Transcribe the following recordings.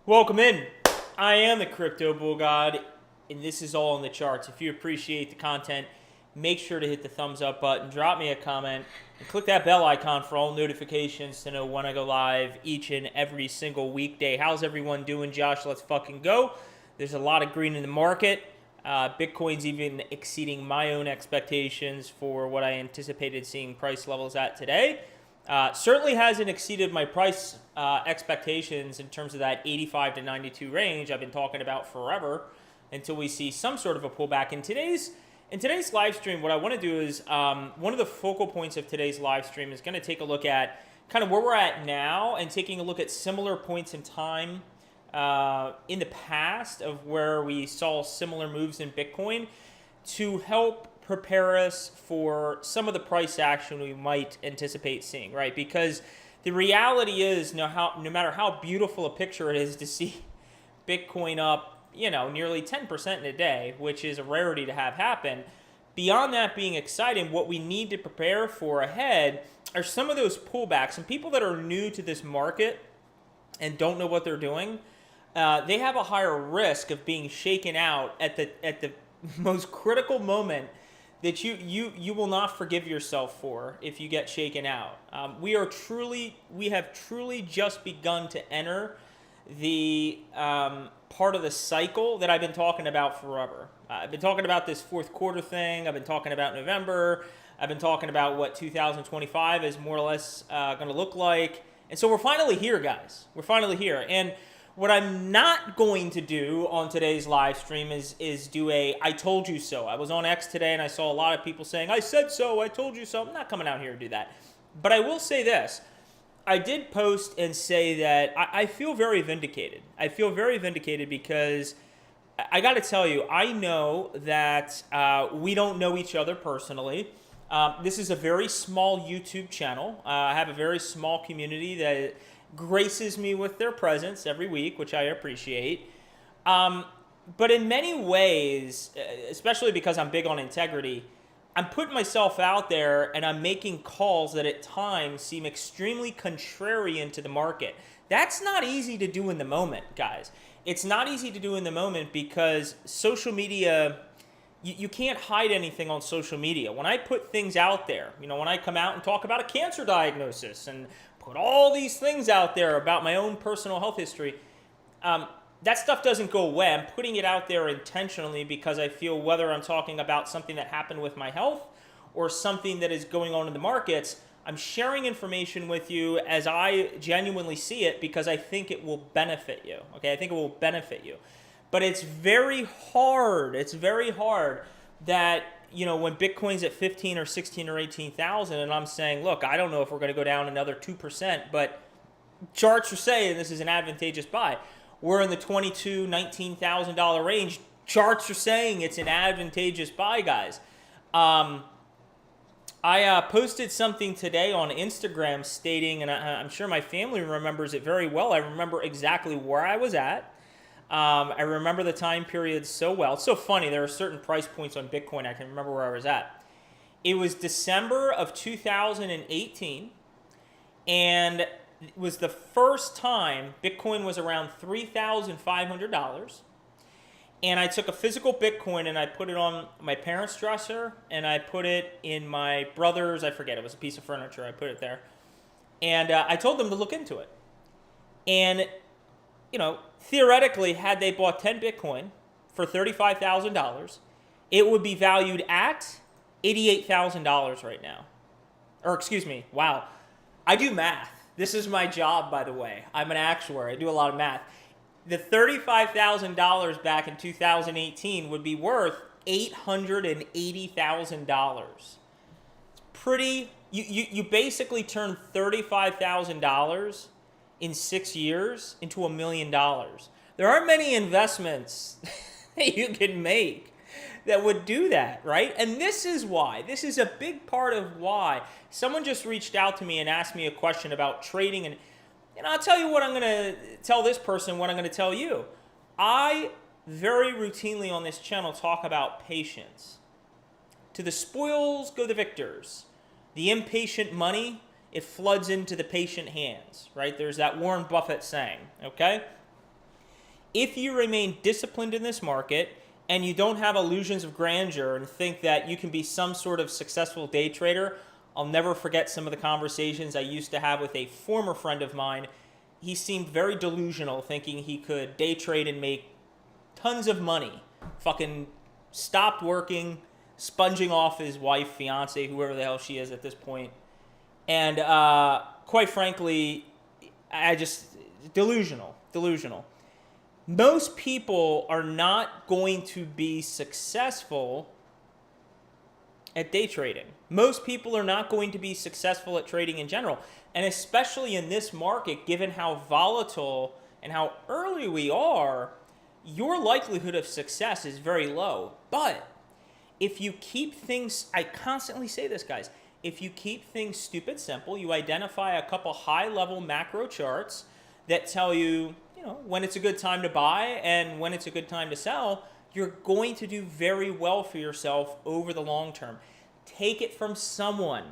Welcome in. I am the Crypto Bull God, and this is all on the charts. If you appreciate the content, make sure to hit the thumbs up button, drop me a comment, and click that bell icon for all notifications to know when I go live each and every single weekday. How's everyone doing, Josh? Let's fucking go. There's a lot of green in the market. Bitcoin's even exceeding my own expectations for what I anticipated seeing price levels at today. Certainly hasn't exceeded my price expectations in terms of that 85 to 92 range I've been talking about forever until we see some sort of a pullback. In today's live stream, what I want to do is one of the focal points of today's live stream is going to take a look at kind of where we're at now and taking a look at similar points in time in the past of where we saw similar moves in Bitcoin to help prepare us for some of the price action we might anticipate seeing, right? Because the reality is, no matter how beautiful a picture it is to see Bitcoin up, nearly 10% in a day, which is a rarity to have happen, beyond that being exciting, what we need to prepare for ahead are some of those pullbacks. And people that are new to this market and don't know what they're doing, they have a higher risk of being shaken out at the most critical moment that you will not forgive yourself for if you get shaken out. We have truly just begun to enter the part of the cycle that I've been talking about forever. I've been talking about this fourth quarter thing. I've been talking about November. I've been talking about what 2025 is more or less going to look like. And so we're finally here, guys. We're finally here. And what I'm not going to do on today's live stream is do a I told you so. I was on X today and I saw a lot of people saying, I said so, I told you so. I'm not coming out here to do that. But I will say this. I did post and say that I feel very vindicated. I feel very vindicated because I got to tell you, I know that we don't know each other personally. This is a very small YouTube channel. I have a very small community that graces me with their presence every week, which I appreciate. But in many ways, especially because I'm big on integrity, I'm putting myself out there and I'm making calls that at times seem extremely contrarian to the market. That's not easy to do in the moment, guys. It's not easy to do in the moment because social media, you can't hide anything on social media. When I put things out there, when I come out and talk about a cancer diagnosis and put all these things out there about my own personal health history, that stuff doesn't go away. I'm putting it out there intentionally because I feel whether I'm talking about something that happened with my health or something that is going on in the markets, I'm sharing information with you as I genuinely see it because I think it will benefit you. Okay, I think it will benefit you. But it's very hard. It's very hard that when Bitcoin's at 15 or 16 or 18,000 and I'm saying, look, I don't know if we're going to go down another 2%, but charts are saying this is an advantageous buy. We're in the $22,000, $19,000 range. Charts are saying it's an advantageous buy, guys. I posted something today on Instagram stating, and I'm sure my family remembers it very well. I remember exactly where I was at. I remember the time period so well. It's so funny. There are certain price points on Bitcoin I can remember where I was at. It was December of 2018, and it was the first time Bitcoin was around $3,500. And I took a physical Bitcoin and I put it on my parents' dresser and I put it in my brother's, I forget, it was a piece of furniture. I put it there. And I told them to look into it. And theoretically, had they bought 10 Bitcoin for $35,000, it would be valued at $88,000 right now. Or excuse me, wow. I do math. This is my job, by the way. I'm an actuary. I do a lot of math. The $35,000 back in 2018 would be worth $880,000. It's pretty, you basically turn $35,000 in 6 years into $1 million. There aren't many investments that you can make that would do that, right? And this is why. This is a big part of why. Someone just reached out to me and asked me a question about trading, and I'll tell you what I'm going to tell this person, what I'm going to tell you. I very routinely on this channel talk about patience. To the spoils go the victors. The impatient money, it floods into the patient hands, right? There's that Warren Buffett saying, okay? If you remain disciplined in this market and you don't have illusions of grandeur and think that you can be some sort of successful day trader, I'll never forget some of the conversations I used to have with a former friend of mine. He seemed very delusional, thinking he could day trade and make tons of money. Fucking stopped working, sponging off his wife, fiance, whoever the hell she is at this point. And quite frankly, delusional. Most people are not going to be successful at day trading. Most people are not going to be successful at trading in general. And especially in this market, given how volatile and how early we are, your likelihood of success is very low. But if you keep things, I constantly say this, guys, if you keep things stupid simple, you identify a couple high-level macro charts that tell you, when it's a good time to buy and when it's a good time to sell, you're going to do very well for yourself over the long term. Take it from someone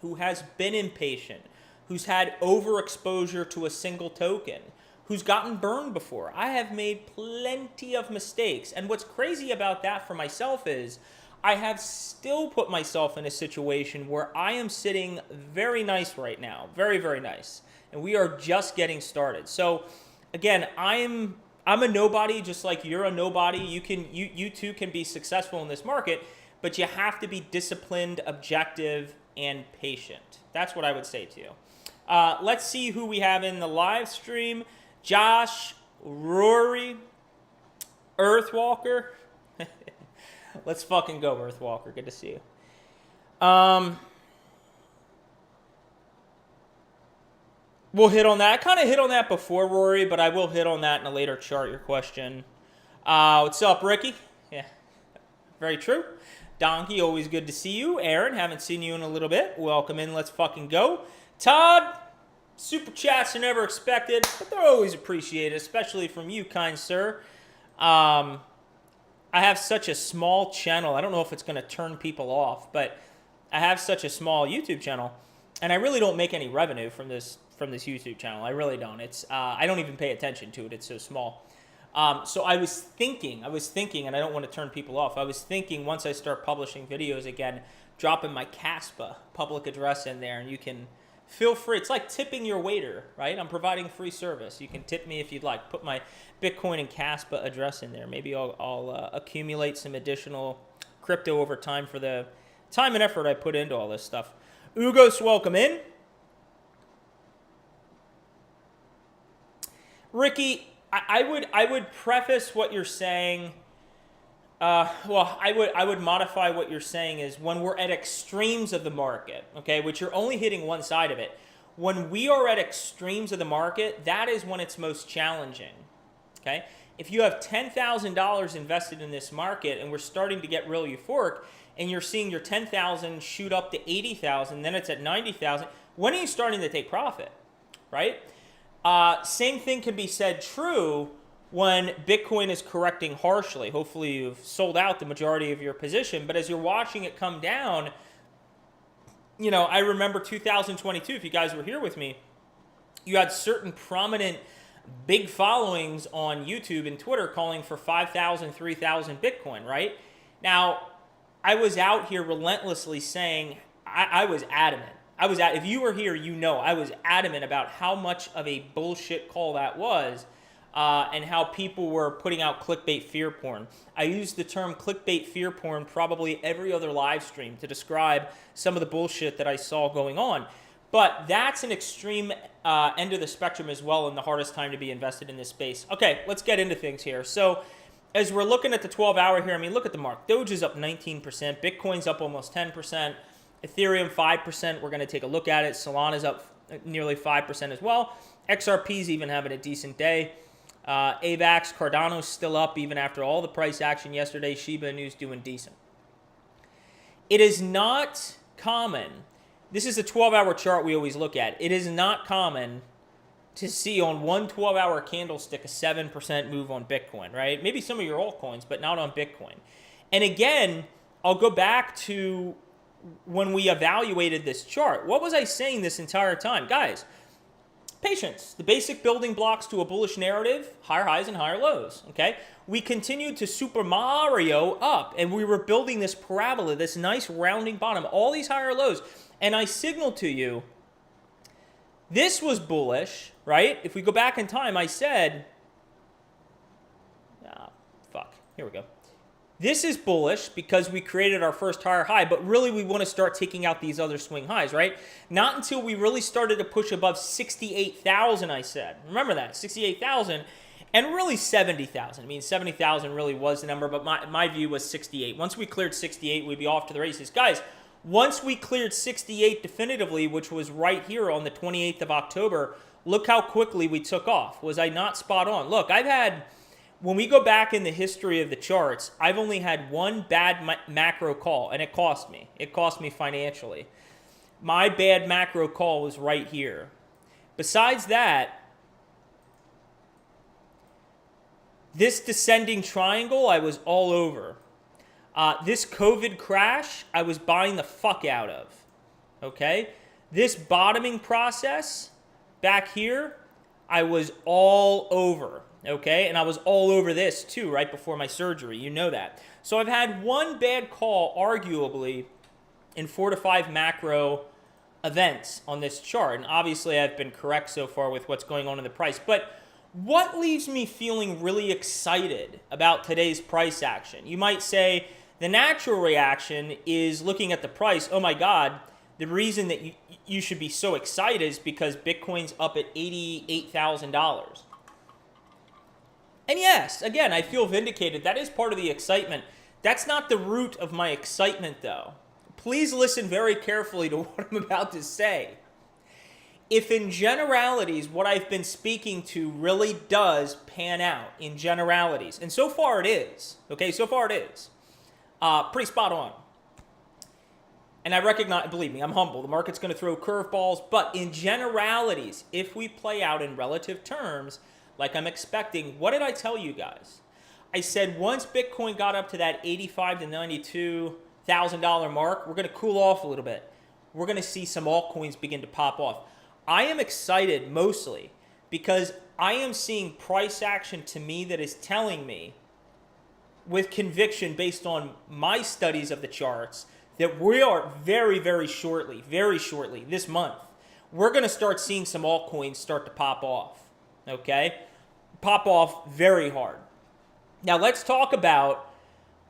who has been impatient, who's had overexposure to a single token, who's gotten burned before. I have made plenty of mistakes. And what's crazy about that for myself is I have still put myself in a situation where I am sitting very nice right now. Very, very nice. And we are just getting started. So again, I'm a nobody, just like you're a nobody. You too can be successful in this market, but you have to be disciplined, objective, and patient. That's what I would say to you. Let's see who we have in the live stream. Josh, Rory, Earthwalker. Let's fucking go, Earthwalker. Good to see you. We'll hit on that. I kind of hit on that before, Rory, but I will hit on that in a later chart, your question. What's up, Ricky? Yeah, very true. Donkey, always good to see you. Aaron, haven't seen you in a little bit. Welcome in. Let's fucking go. Todd, super chats are never expected, but they're always appreciated, especially from you, kind sir. I have such a small channel. I don't know if it's going to turn people off, but I have such a small YouTube channel, and I really don't make any revenue from this YouTube channel. I really don't. It's I don't even pay attention to it. It's so small. So I was thinking, and I don't want to turn people off. I was thinking once I start publishing videos again, dropping my Caspa public address in there, and you can feel free. It's like tipping your waiter, right? I'm providing free service. You can tip me if you'd like. Put my Bitcoin and Caspa address in there. Maybe I'll accumulate some additional crypto over time for the time and effort I put into all this stuff. Ugos, welcome in. Ricky, I would preface what you're saying. I would modify what you're saying is when we're at extremes of the market, okay, which you're only hitting one side of it. When we are at extremes of the market, that is when it's most challenging, okay? If you have $10,000 invested in this market and we're starting to get real euphoric and you're seeing your $10,000 shoot up to $80,000, then it's at $90,000, when are you starting to take profit, right? Same thing can be said true when Bitcoin is correcting harshly. Hopefully you've sold out the majority of your position, but as you're watching it come down, I remember 2022, if you guys were here with me, you had certain prominent big followings on YouTube and Twitter calling for 5,000, 3,000 Bitcoin, right? Now, I was out here relentlessly saying, I was adamant. If you were here, I was adamant about how much of a bullshit call that was, and how people were putting out clickbait fear porn. I used the term clickbait fear porn probably every other live stream to describe some of the bullshit that I saw going on. But that's an extreme end of the spectrum as well, and the hardest time to be invested in this space. Okay, let's get into things here. So as we're looking at the 12-hour here, look at the mark. Doge is up 19%. Bitcoin's up almost 10%. Ethereum 5%. We're going to take a look at it. Solana's up nearly 5% as well. XRP's even having a decent day. AVAX, Cardano's still up even after all the price action yesterday. Shiba Inu's doing decent. It is not common. This is a 12-hour chart we always look at. It is not common to see on one 12-hour candlestick a 7% move on Bitcoin, right? Maybe some of your altcoins, but not on Bitcoin. And again, I'll go back to when we evaluated this chart. What was I saying this entire time? Guys, Patience, the basic building blocks to a bullish narrative, higher highs and higher lows, okay? We continued to Super Mario up, and we were building this parabola, this nice rounding bottom, all these higher lows. And I signaled to you, this was bullish, right? If we go back in time, I said, here we go. This is bullish because we created our first higher high, but really we want to start taking out these other swing highs, right? Not until we really started to push above 68,000, I said. Remember that, 68,000 and really 70,000. I mean, 70,000 really was the number, but my view was 68. Once we cleared 68, we'd be off to the races. Guys, once we cleared 68 definitively, which was right here on the 28th of October, look how quickly we took off. Was I not spot on? Look, when we go back in the history of the charts, I've only had one bad macro call, and it cost me. It cost me financially. My bad macro call was right here. Besides that, this descending triangle, I was all over. This COVID crash, I was buying the fuck out of. Okay? This bottoming process back here, I was all over. Okay, and I was all over this too right before my surgery. You know that. So I've had one bad call, arguably, in 4 to 5 macro events on this chart. And obviously I've been correct so far with what's going on in the price. But what leaves me feeling really excited about today's price action? You might say the natural reaction is looking at the price. Oh my God, the reason that you should be so excited is because Bitcoin's up at $88,000. And yes, again, I feel vindicated. That is part of the excitement. That's not the root of my excitement, though. Please listen very carefully to what I'm about to say. If in generalities, what I've been speaking to really does pan out in generalities, and so far it is, okay, so far it is, pretty spot on. And I recognize, believe me, I'm humble. The market's going to throw curveballs, but in generalities, if we play out in relative terms, like I'm expecting, what did I tell you guys? I said once Bitcoin got up to that $85,000 to $92,000 mark, we're going to cool off a little bit. We're going to see some altcoins begin to pop off. I am excited mostly because I am seeing price action to me that is telling me with conviction based on my studies of the charts that we are very, very shortly, this month, we're going to start seeing some altcoins start to pop off. Okay? Pop off very hard. Now let's talk about,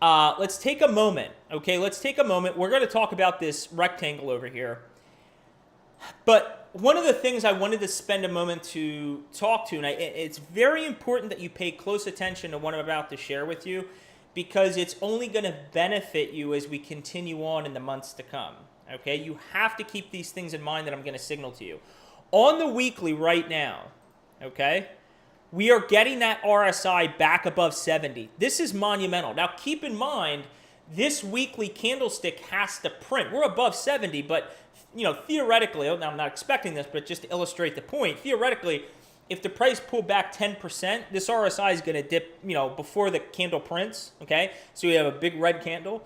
let's take a moment. Okay, let's take a moment. We're going to talk about this rectangle over here. But one of the things I wanted to spend a moment to talk to, and it's very important that you pay close attention to what I'm about to share with you, because it's only going to benefit you as we continue on in the months to come. Okay, you have to keep these things in mind that I'm going to signal to you. On the weekly right now, okay, we are getting that RSI back above 70. This is monumental. Now, keep in mind, this weekly candlestick has to print. We're above 70, but, you know, theoretically, I'm not expecting this, but just to illustrate the point, theoretically, if the price pulled back 10%, this RSI is going to dip, you know, before the candle prints, okay? So we have a big red candle.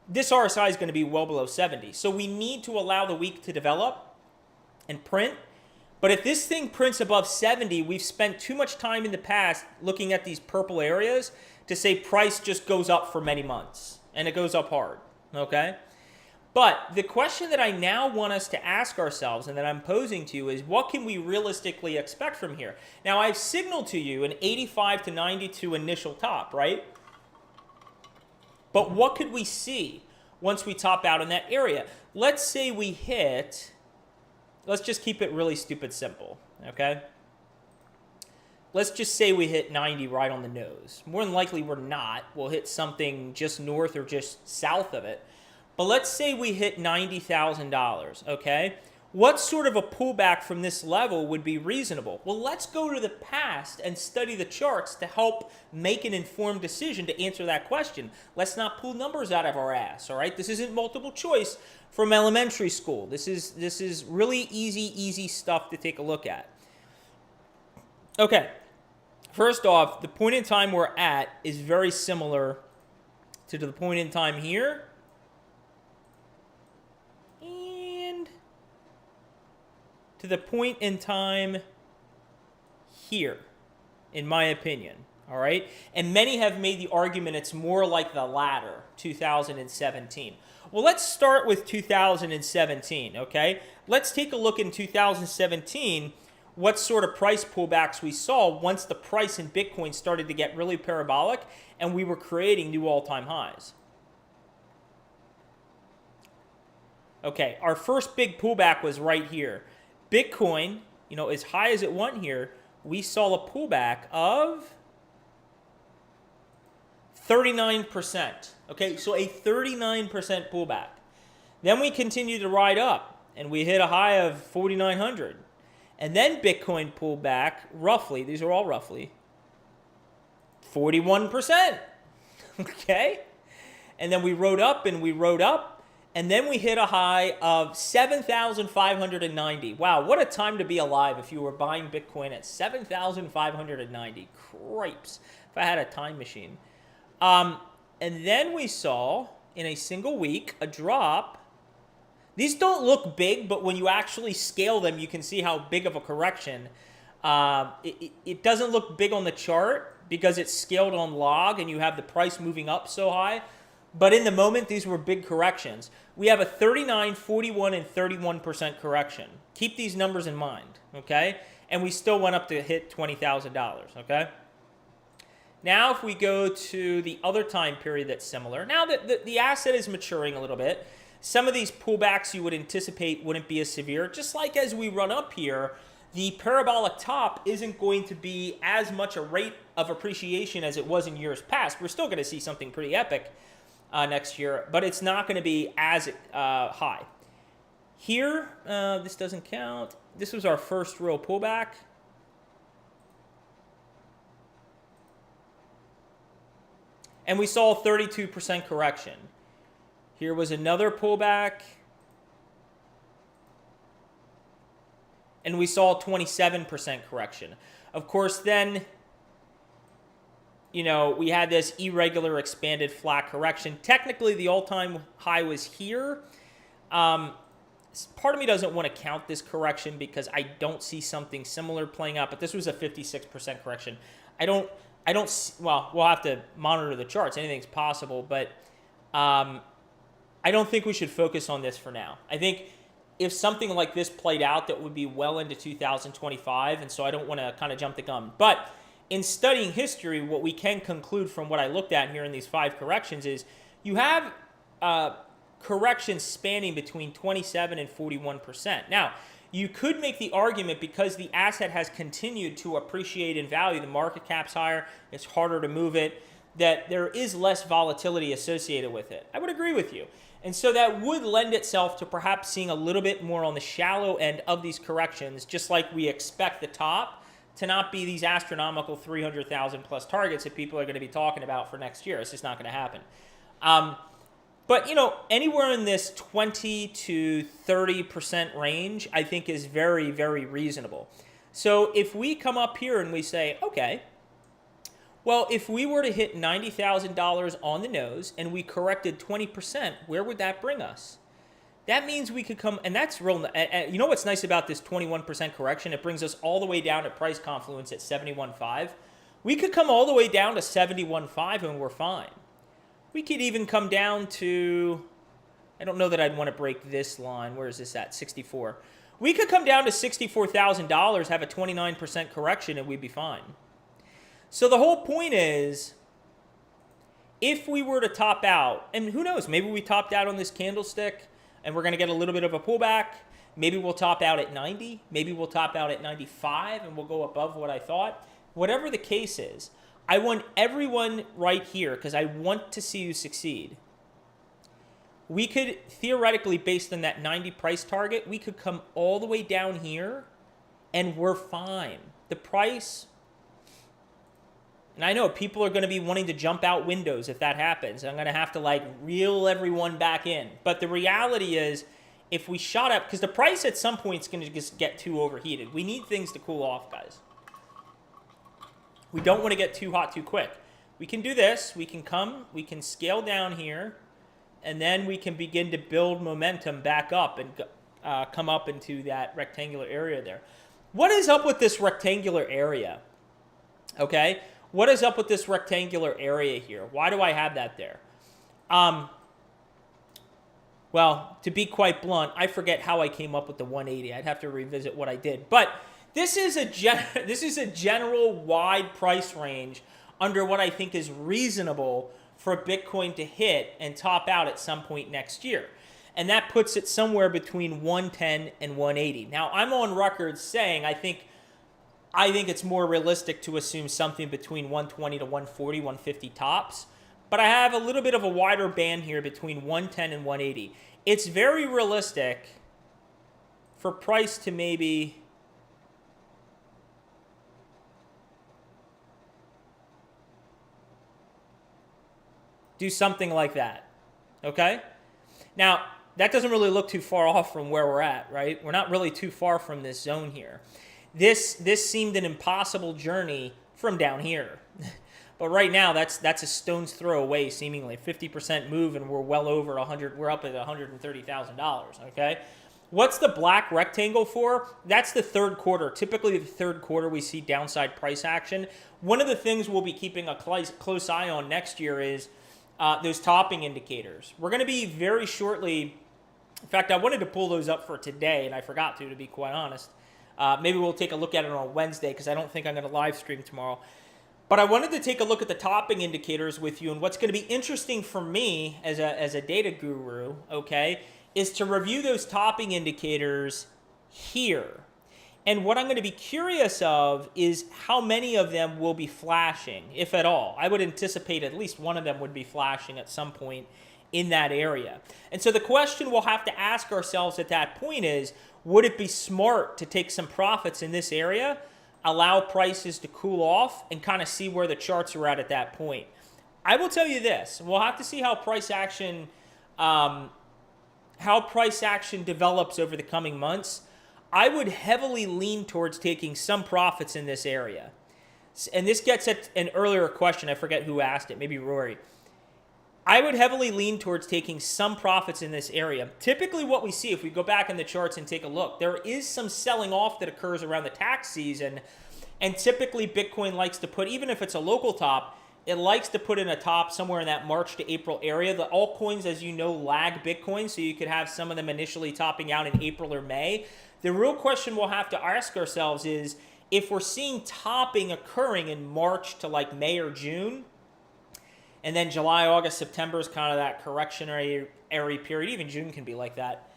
This RSI is going to be well below 70. So we need to allow the week to develop and print. But if this thing prints above 70, we've spent too much time in the past looking at these purple areas to say price just goes up for many months. And it goes up hard, okay? But the question that I now want us to ask ourselves and that I'm posing to you is, what can we realistically expect from here? Now, I've signaled to you an 85 to 92 initial top, right? But what could we see once we top out in that area? Let's say we hit... Let's just keep it really stupid simple, okay? Let's just say we hit 90 right on the nose. More than likely we're not. We'll hit something just north or just south of it. But let's say we hit $90,000, okay? What sort of a pullback from this level would be reasonable? Well, let's go to the past and study the charts to help make an informed decision to answer that question. Let's not pull numbers out of our ass, all right? This isn't multiple choice from elementary school. This is really easy stuff to take a look at. Okay, first off, the point in time we're at is very similar to the point in time here. to the point in time here, in my opinion. All right? And many have made the argument it's more like the latter, 2017. Well, let's start with 2017, okay? Let's take a look in 2017 what sort of price pullbacks we saw once the price in Bitcoin started to get really parabolic and we were creating new all-time highs. Okay, our first big pullback was right here. Bitcoin, as high as it went here, we saw a pullback of 39%. Okay, so a 39% pullback. Then we continued to ride up, and we hit a high of 4,900. And then Bitcoin pulled back roughly, these are all roughly, 41%. Okay? And then we rode up and we rode up, and then we hit a high of 7,590. Wow, what a time to be alive if you were buying Bitcoin at 7,590. Cripes, if I had a time machine. And then we saw, in a single week, a drop. These don't look big, but when you actually scale them, you can see how big of a correction. It doesn't look big on the chart because it's scaled on log and you have the price moving up so high. But in the moment, these were big corrections. We have a 39, 41, and 31% correction. Keep these numbers in mind, okay? And we still went up to hit $20,000, okay? Now, if we go to the other time period that's similar, now that the asset is maturing a little bit, some of these pullbacks you would anticipate wouldn't be as severe. Just like as we run up here, the parabolic top isn't going to be as much a rate of appreciation as it was in years past. We're still going to see something pretty epic next year, but it's not going to be as high. Here, this doesn't count. This was our first real pullback. And we saw a 32% correction. Here was another pullback. And we saw a 27% correction. Of course, then, we had this irregular expanded flat correction. Technically, the all-time high was here. Part of me doesn't want to count this correction because I don't see something similar playing out, but this was a 56% correction. Well, we'll have to monitor the charts. Anything's possible, but I don't think we should focus on this for now. I think if something like this played out, that would be well into 2025, and so I don't want to kind of jump the gun. But in studying history, what we can conclude from what I looked at here in these 5 corrections is you have corrections spanning between 27 and 41%. Now, you could make the argument because the asset has continued to appreciate in value, the market cap's higher, it's harder to move it, that there is less volatility associated with it. I would agree with you. And so that would lend itself to perhaps seeing a little bit more on the shallow end of these corrections, just like we expect the top to not be these astronomical 300,000 plus targets that people are going to be talking about for next year. It's just not going to happen. But, anywhere in this 20 to 30% range, I think is very, very reasonable. So if we come up here and we say, okay, well, if we were to hit $90,000 on the nose and we corrected 20%, where would that bring us? That means we could come, and that's real. You know what's nice about this 21% correction? It brings us all the way down to price confluence at 71.5. We could come all the way down to 71.5 and we're fine. We could even come down to, I don't know that I'd want to break this line. Where is this at? 64. We could come down to $64,000, have a 29% correction, and we'd be fine. So the whole point is, if we were to top out, and who knows, maybe we topped out on this candlestick and we're going to get a little bit of a pullback. Maybe we'll top out at 90. Maybe we'll top out at 95 and we'll go above what I thought. Whatever the case is, I want everyone right here because I want to see you succeed. We could theoretically, based on that 90 price target, we could come all the way down here and we're fine. The price, and I know people are going to be wanting to jump out windows if that happens. I'm going to have to reel everyone back in. But the reality is, if we shot up, because the price at some point is going to just get too overheated. We need things to cool off, guys. We don't want to get too hot too quick. We can do this. We can scale down here, and then we can begin to build momentum back up and come up into that rectangular area there. What is up with this rectangular area? Okay, what is up with this rectangular area here? Why do I have that there? Well, to be quite blunt, I forget how I came up with the 180. I'd have to revisit what I did. But this is a general wide price range under what I think is reasonable for Bitcoin to hit and top out at some point next year. And that puts it somewhere between 110 and 180. Now, I'm on record saying I think it's more realistic to assume something between 120 to 140, 150 tops. But I have a little bit of a wider band here between 110 and 180. It's very realistic for price to maybe do something like that, okay? Now, that doesn't really look too far off from where we're at, right? We're not really too far from this zone here. This seemed an impossible journey from down here. But right now, that's a stone's throw away, seemingly. 50% move, and we're well over 100. We're up at $130,000, okay? What's the black rectangle for? That's the third quarter. Typically, the third quarter, we see downside price action. One of the things we'll be keeping a close eye on next year is those topping indicators. We're going to be very shortly. In fact, I wanted to pull those up for today, and I forgot to be quite honest. Maybe we'll take a look at it on Wednesday because I don't think I'm going to live stream tomorrow. But I wanted to take a look at the topping indicators with you, and what's going to be interesting for me as a data guru, okay, is to review those topping indicators here. And what I'm going to be curious of is how many of them will be flashing, if at all. I would anticipate at least one of them would be flashing at some point in that area. And so the question we'll have to ask ourselves at that point is, would it be smart to take some profits in this area, allow prices to cool off, and kind of see where the charts are at that point? I will tell you this. We'll have to see how price action develops over the coming months. I would heavily lean towards taking some profits in this area. And this gets at an earlier question. I forget who asked it, maybe Rory. I would heavily lean towards taking some profits in this area. Typically what we see, if we go back in the charts and take a look, there is some selling off that occurs around the tax season. And typically Bitcoin likes to put, even if it's a local top, it likes to put in a top somewhere in that March to April area. The altcoins, as you know, lag Bitcoin, so you could have some of them initially topping out in April or May. The real question we'll have to ask ourselves is, if we're seeing topping occurring in March to like May or June, and then July, August, September is kind of that correctionary period. Even June can be like that.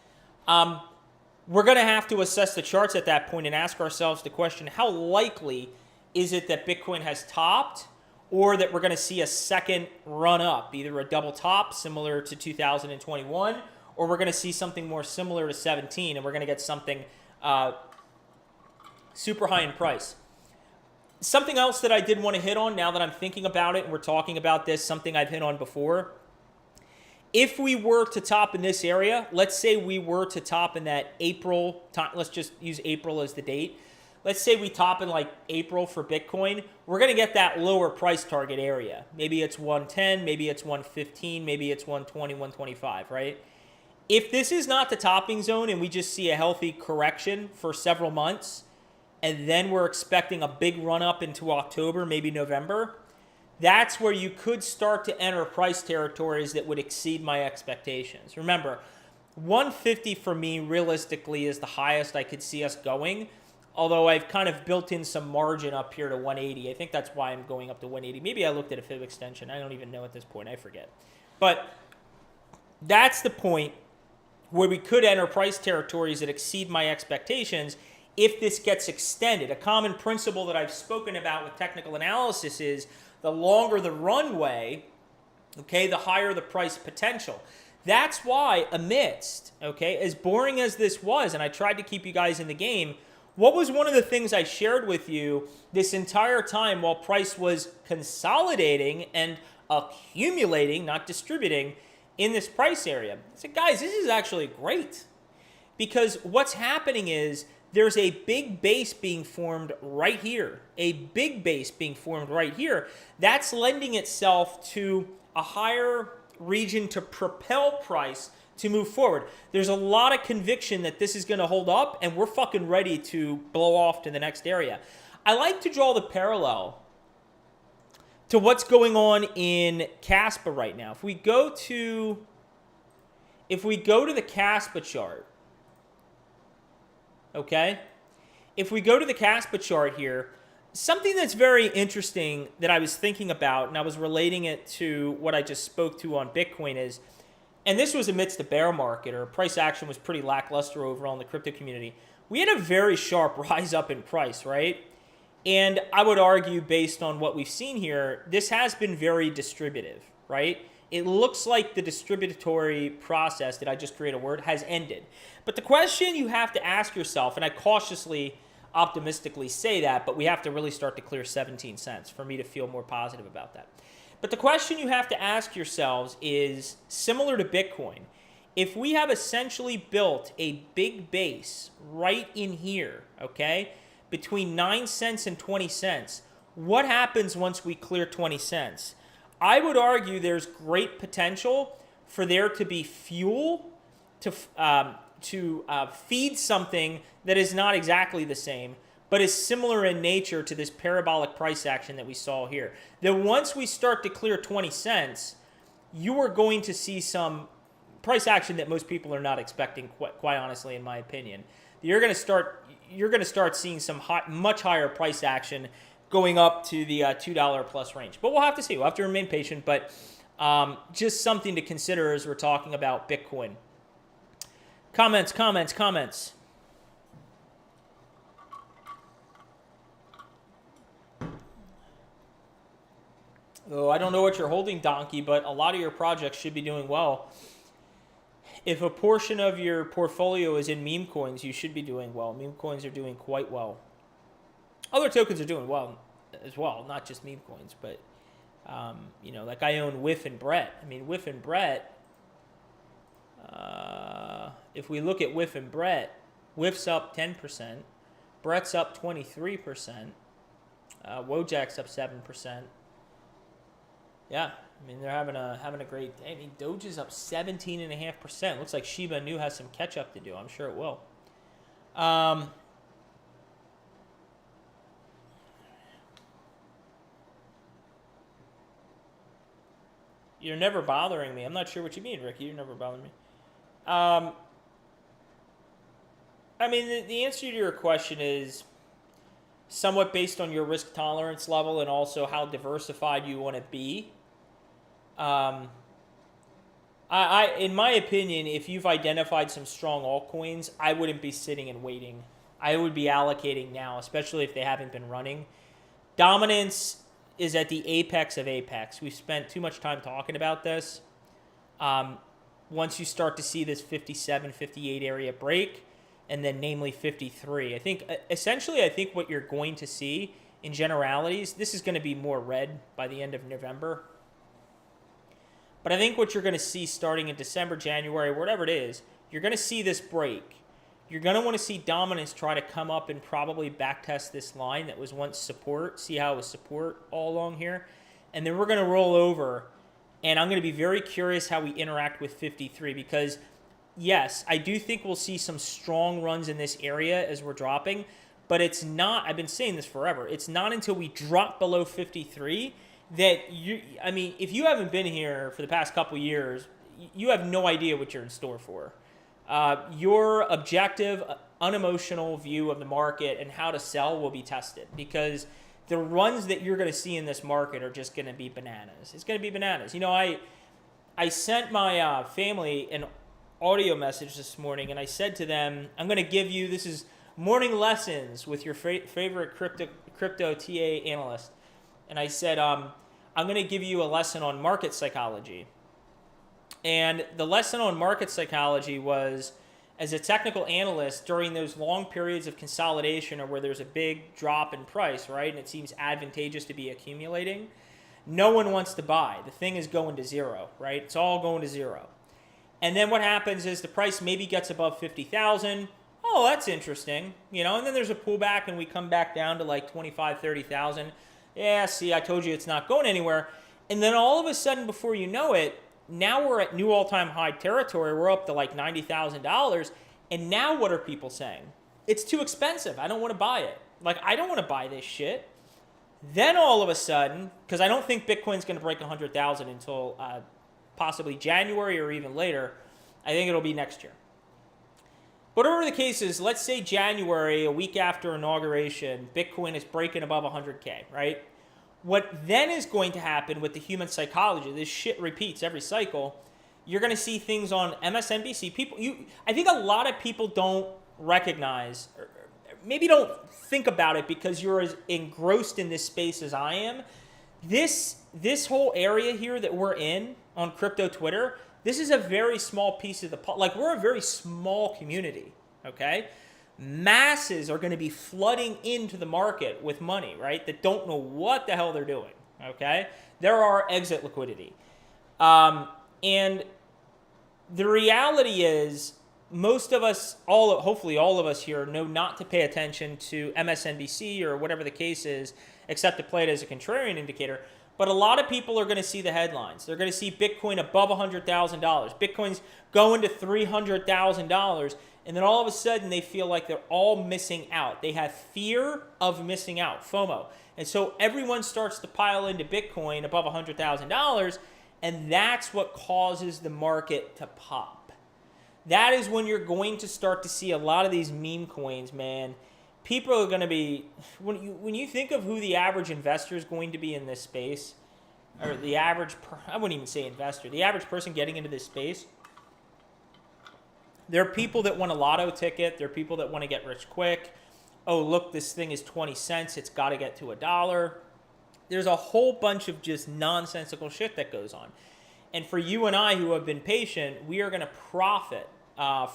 We're going to have to assess the charts at that point and ask ourselves the question, how likely is it that Bitcoin has topped, or that we're going to see a second run up, either a double top similar to 2021, or we're going to see something more similar to 17, and we're going to get something super high in price. Something else that I did want to hit on now that I'm thinking about it and we're talking about this, something I've hit on before. If we were to top in this area, let's say we were to top in that April, let's just use April as the date. Let's say we top in like April for Bitcoin, we're going to get that lower price target area. Maybe it's 110, maybe it's 115, maybe it's 120, 125, right? If this is not the topping zone and we just see a healthy correction for several months, and then we're expecting a big run up into October, maybe November, that's where you could start to enter price territories that would exceed my expectations. Remember, 150 for me realistically is the highest I could see us going, although I've kind of built in some margin up here to 180. I think that's why I'm going up to 180. Maybe I looked at a fib extension. I don't even know at this point. I forget. But that's the point where we could enter price territories that exceed my expectations if this gets extended. A common principle that I've spoken about with technical analysis is the longer the runway, okay, the higher the price potential. That's why amidst, okay, as boring as this was, and I tried to keep you guys in the game, what was one of the things I shared with you this entire time while price was consolidating and accumulating, not distributing, in this price area? I said, guys, this is actually great, because what's happening is there's a big base being formed right here, a big base being formed right here. That's lending itself to a higher region to propel price to move forward. There's a lot of conviction that this is going to hold up, and we're fucking ready to blow off to the next area. I like to draw the parallel to what's going on in Caspa right now. If we go to the Caspa chart, okay? If we go to the Caspa chart here, something that's very interesting that I was thinking about, and I was relating it to what I just spoke to on Bitcoin is, and this was amidst the bear market, or price action was pretty lackluster overall in the crypto community. We had a very sharp rise up in price, right? And I would argue, based on what we've seen here, this has been very distributive, right? It looks like the distributory process, did I just create a word, has ended. But the question you have to ask yourself, and I cautiously, optimistically say that, but we have to really start to clear 17 cents for me to feel more positive about that. But the question you have to ask yourselves is, similar to Bitcoin, if we have essentially built a big base right in here, okay, between 9 cents and 20 cents, what happens once we clear 20 cents? I would argue there's great potential for there to be fuel to feed something that is not exactly the same, but is similar in nature to this parabolic price action that we saw here. That once we start to clear 20 cents, you are going to see some price action that most people are not expecting, quite honestly, in my opinion. You're going to start seeing some much higher price action going up to the $2 plus range. But we'll have to see. We'll have to remain patient, but just something to consider as we're talking about Bitcoin. Comments. Oh, I don't know what you're holding, Donkey, but a lot of your projects should be doing well. If a portion of your portfolio is in meme coins, you should be doing well. Meme coins are doing quite well. Other tokens are doing well as well, not just meme coins, but, like I own Whiff and Brett. I mean, Whiff and Brett, if we look at Whiff and Brett, Whiff's up 10%, Brett's up 23%, Wojak's up 7%. Yeah, I mean, they're having a great day. I mean, Doge is up 17.5%. Looks like Shiba Inu has some catch up to do. I'm sure it will. You're never bothering me. I'm not sure what you mean, Ricky. You're never bothering me. I mean, the answer to your question is somewhat based on your risk tolerance level and also how diversified you want to be. In my opinion, if you've identified some strong altcoins, I wouldn't be sitting and waiting. I would be allocating now, especially if they haven't been running. Dominance is at the apex of apex. We've spent too much time talking about this. Once you start to see this 57, 58 area break, and then namely 53, I think what you're going to see in generalities, this is going to be more red by the end of November. But I think what you're going to see starting in December, January, whatever it is, you're going to see this break. You're going to want to see dominance try to come up and probably backtest this line that was once support, see how it was support all along here. And then we're going to roll over, and I'm going to be very curious how we interact with 53 because, yes, I do think we'll see some strong runs in this area as we're dropping, but it's not, I've been saying this forever, it's not until we drop below 53 that if you haven't been here for the past couple years, you have no idea what you're in store for. Your objective, unemotional view of the market and how to sell will be tested because the runs that you're going to see in this market are just going to be bananas. It's going to be bananas. I sent my family an audio message this morning and I said to them, I'm going to give you, this is morning lessons with your favorite crypto TA analyst. And I said, I'm going to give you a lesson on market psychology. And the lesson on market psychology was, as a technical analyst, during those long periods of consolidation or where there's a big drop in price, right, and it seems advantageous to be accumulating, no one wants to buy. The thing is going to zero, right? It's all going to zero. And then what happens is the price maybe gets above 50,000. Oh, that's interesting, and then there's a pullback and we come back down to like 25, 30,000. Yeah, see, I told you it's not going anywhere. And then all of a sudden, before you know it, now we're at new all-time high territory. We're up to like $90,000. And now what are people saying? It's too expensive. I don't want to buy it. Like, I don't want to buy this shit. Then all of a sudden, because I don't think Bitcoin's going to break 100,000 until possibly January or even later. I think it'll be next year. But whatever the case is, let's say January, a week after inauguration, Bitcoin is breaking above 100K, right? What then is going to happen with the human psychology, this shit repeats every cycle, you're going to see things on MSNBC. I think a lot of people don't recognize, or maybe don't think about it because you're as engrossed in this space as I am. This whole area here that we're in on crypto Twitter, this is a very small piece of the, like, we're a very small community, okay? Masses are going to be flooding into the market with money, right, that don't know what the hell they're doing, okay? There are exit liquidity. And the reality is most of us, hopefully all of us here, know not to pay attention to MSNBC or whatever the case is, except to play it as a contrarian indicator. But a lot of people are going to see the headlines. They're going to see Bitcoin above $100,000. Bitcoin's going to $300,000. And then all of a sudden they feel like they're all missing out. They have fear of missing out, FOMO. And so everyone starts to pile into Bitcoin above $100,000. And that's what causes the market to pop. That is when you're going to start to see a lot of these meme coins, man. People are going to be, when you think of who the average investor is going to be in this space, or the average, I wouldn't even say investor, the average person getting into this space, there are people that want a lotto ticket. There are people that want to get rich quick. Oh, look, this thing is 20 cents. It's got to get to $1. There's a whole bunch of just nonsensical shit that goes on. And for you and I who have been patient, we are going to profit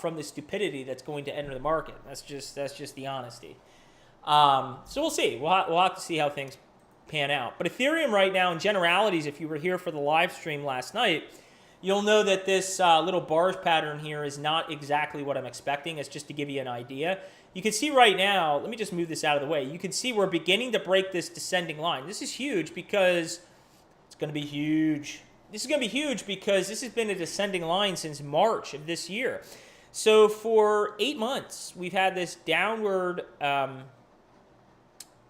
from the stupidity that's going to enter the market. That's just the honesty. So we'll see. We'll have to see how things pan out. But Ethereum right now, in generalities, if you were here for the live stream last night, you'll know that this little bars pattern here is not exactly what I'm expecting. It's just to give you an idea. You can see right now, let me just move this out of the way. You can see we're beginning to break this descending line. This is huge because it's going to be huge. This is going to be huge because this has been a descending line since March of this year. So for 8 months, we've had this downward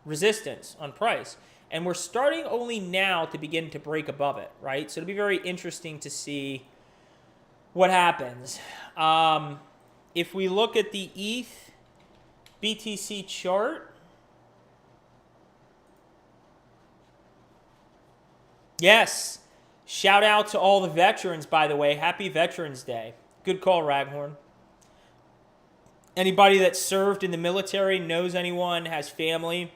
resistance on price. And we're starting only now to begin to break above it, right? So it'll be very interesting to see what happens. If we look at the ETH BTC chart, yes, shout out to all the veterans, by the way. Happy Veterans Day. Good call, Raghorn. Anybody that served in the military, knows anyone, has family,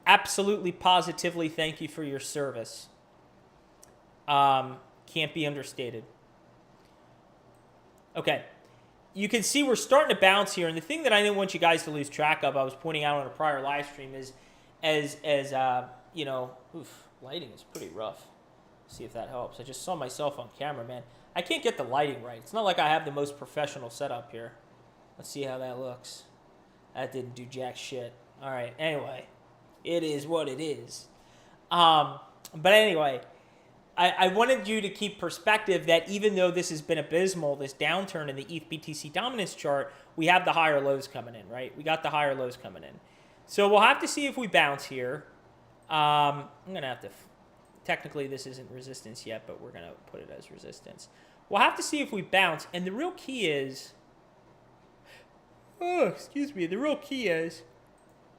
absolutely, positively, thank you for your service. Can't be understated. Okay. You can see we're starting to bounce here. And the thing that I didn't want you guys to lose track of, I was pointing out on a prior live stream, is you know, lighting is pretty rough. See if that helps. I just saw myself on camera, man. I can't get the lighting right. It's not like I have the most professional setup here. Let's see how that looks. That didn't do jack shit. All right. Anyway. It is what it is. But anyway, I wanted you to keep perspective that even though this has been abysmal, this downturn in the ETH BTC dominance chart, we have the higher lows coming in, right? We got the higher lows coming in. So we'll have to see if we bounce here. I'm going to have to, technically this isn't resistance yet, but we're going to put it as resistance. We'll have to see if we bounce. And the real key is, the real key is,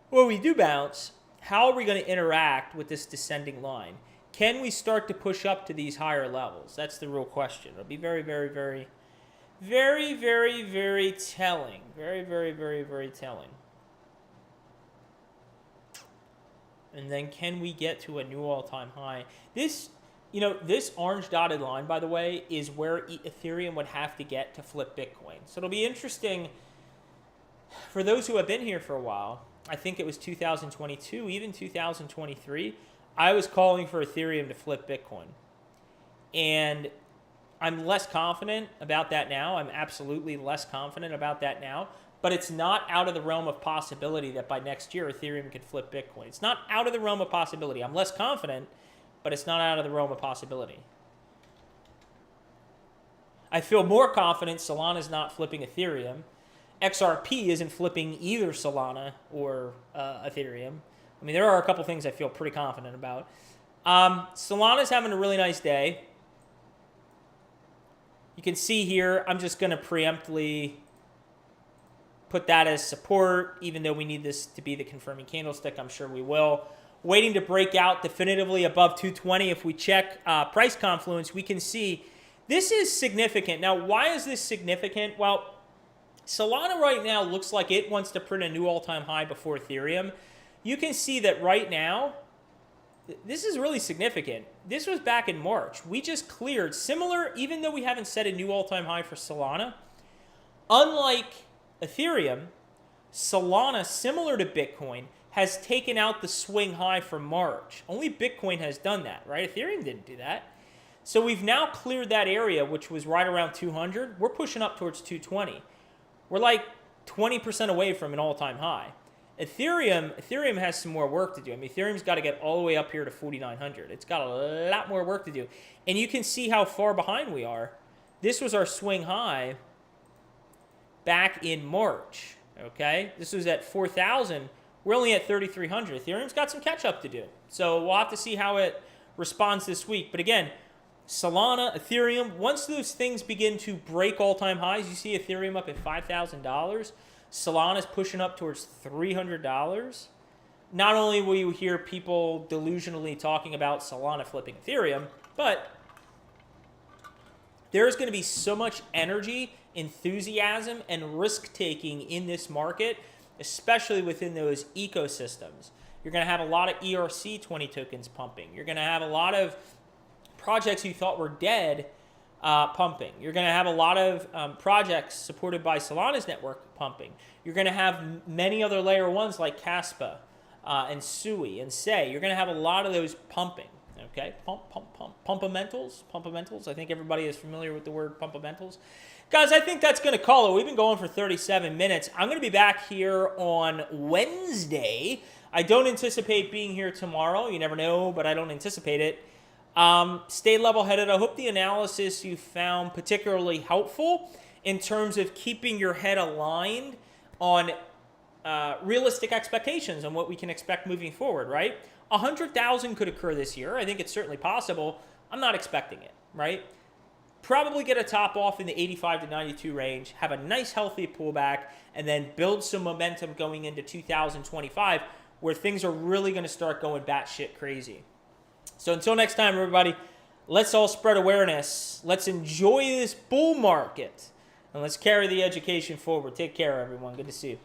when we do bounce, how are we going to interact with this descending line? Can we start to push up to these higher levels? That's the real question. It'll be very, very, very, very, very, very telling. Very, very, very, very telling. And then can we get to a new all-time high? This orange dotted line, by the way, is where Ethereum would have to get to flip Bitcoin. So it'll be interesting for those who have been here for a while. I think it was 2022, even 2023, I was calling for Ethereum to flip Bitcoin. And I'm less confident about that now. I'm absolutely less confident about that now. But it's not out of the realm of possibility that by next year Ethereum could flip Bitcoin. It's not out of the realm of possibility. I'm less confident, but it's not out of the realm of possibility. I feel more confident Solana's not flipping Ethereum. XRP isn't flipping either Solana or Ethereum. I mean, there are a couple things I feel pretty confident about. Solana's having a really nice day. You can see here, I'm just going to preemptively put that as support, even though we need this to be the confirming candlestick. I'm sure we will. Waiting to break out definitively above 220. If we check price confluence, we can see this is significant. Now, why is this significant? Well, Solana right now looks like it wants to print a new all-time high before Ethereum. You can see that right now, this is really significant. This was back in March. We just cleared similar, even though we haven't set a new all-time high for Solana. Unlike Ethereum, Solana, similar to Bitcoin, has taken out the swing high from March. Only Bitcoin has done that, right? Ethereum didn't do that. So we've now cleared that area, which was right around 200. We're pushing up towards 220. We're like 20% away from an all-time high. Ethereum has some more work to do. I mean, Ethereum's got to get all the way up here to 4,900. It's got a lot more work to do. And you can see how far behind we are. This was our swing high back in March, okay? This was at 4,000. We're only at 3,300. Ethereum's got some catch-up to do. So we'll have to see how it responds this week. But again, Solana, Ethereum, once those things begin to break all-time highs, you see Ethereum up at $5,000. Solana's pushing up towards $300. Not only will you hear people delusionally talking about Solana flipping Ethereum, but there's going to be so much energy, enthusiasm, and risk-taking in this market, especially within those ecosystems. You're going to have a lot of ERC20 tokens pumping. You're going to have a lot of projects you thought were dead pumping. You're going to have a lot of projects supported by Solana's network pumping. You're going to have many other layer ones like Caspa and Sui and Sei. You're going to have a lot of those pumping. Okay, pumpamentals. I think everybody is familiar with the word pumpamentals. Guys, I think that's going to call it. We've been going for 37 minutes. I'm going to be back here on Wednesday. I don't anticipate being here tomorrow. You never know, but I don't anticipate it. Stay level-headed. I hope the analysis you found particularly helpful in terms of keeping your head aligned on realistic expectations on what we can expect moving forward, right? 100,000 could occur this year. I think it's certainly possible. I'm not expecting it, right? Probably get a top off in the 85 to 92 range, have a nice healthy pullback, and then build some momentum going into 2025 where things are really going to start going batshit crazy. So until next time, everybody, let's all spread awareness. Let's enjoy this bull market, and let's carry the education forward. Take care, everyone. Good to see you.